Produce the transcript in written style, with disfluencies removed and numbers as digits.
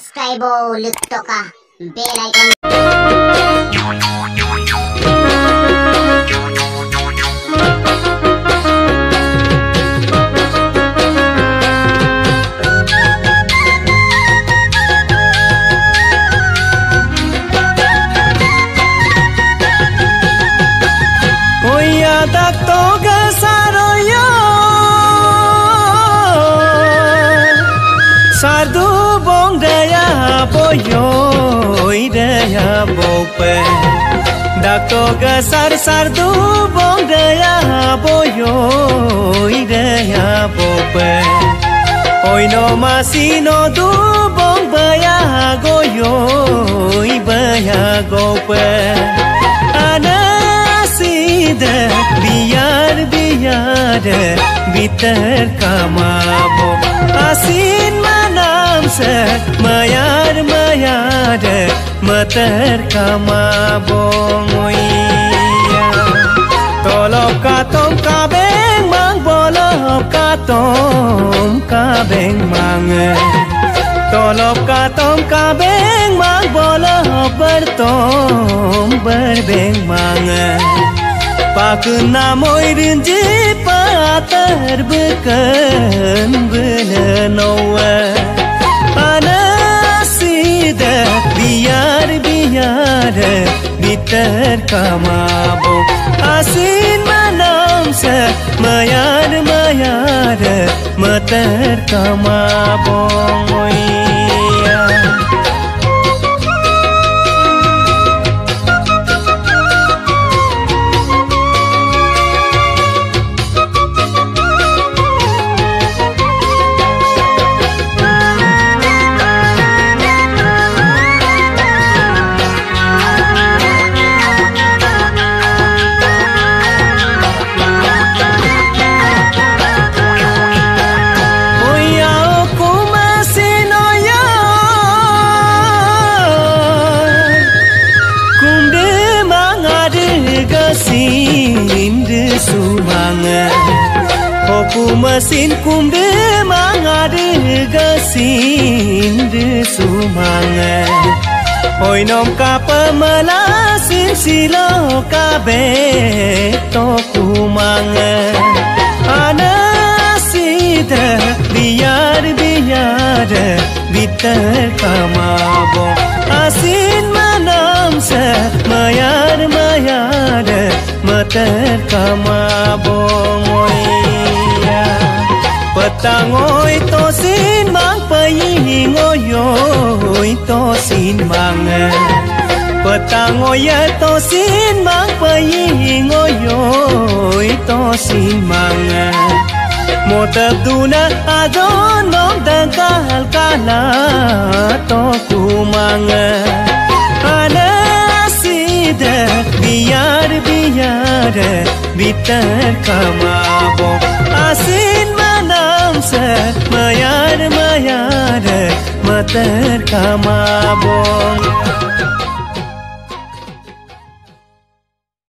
subscribe luktoka bell icon. Sardu bong daya boyo daya bope dakto gasar sardu bong daya boyo daya bope oi no masino du bong baya goyo baya gope anasida biar biar bitar kamabo asin manam se mayar mayar mater kamabongoia tolop katom kabeng mang bolop katom kabeng mang tolop katom kabeng mang bolop bertom berbeng mang pakna moi rinji pater beken benenowe anasida biar biar bitar kamabo asin manam se mayar mayar mater kamabo Hoku mesin kumde mangade gasin de sumanga Hoi nom kapa melasin silo kabe to kumanga Anasida biar biar bitar kamabo asin manam se mayar mayar mater kamabongoia petangoi tosin mang payingoyoi tosin mang petangoya tosin mang payingoyoi tosin mang motab duna adon nom dangkal kala to kumang anasida biar biar bitar kamabo asin manam se mayar mayar mater kamabo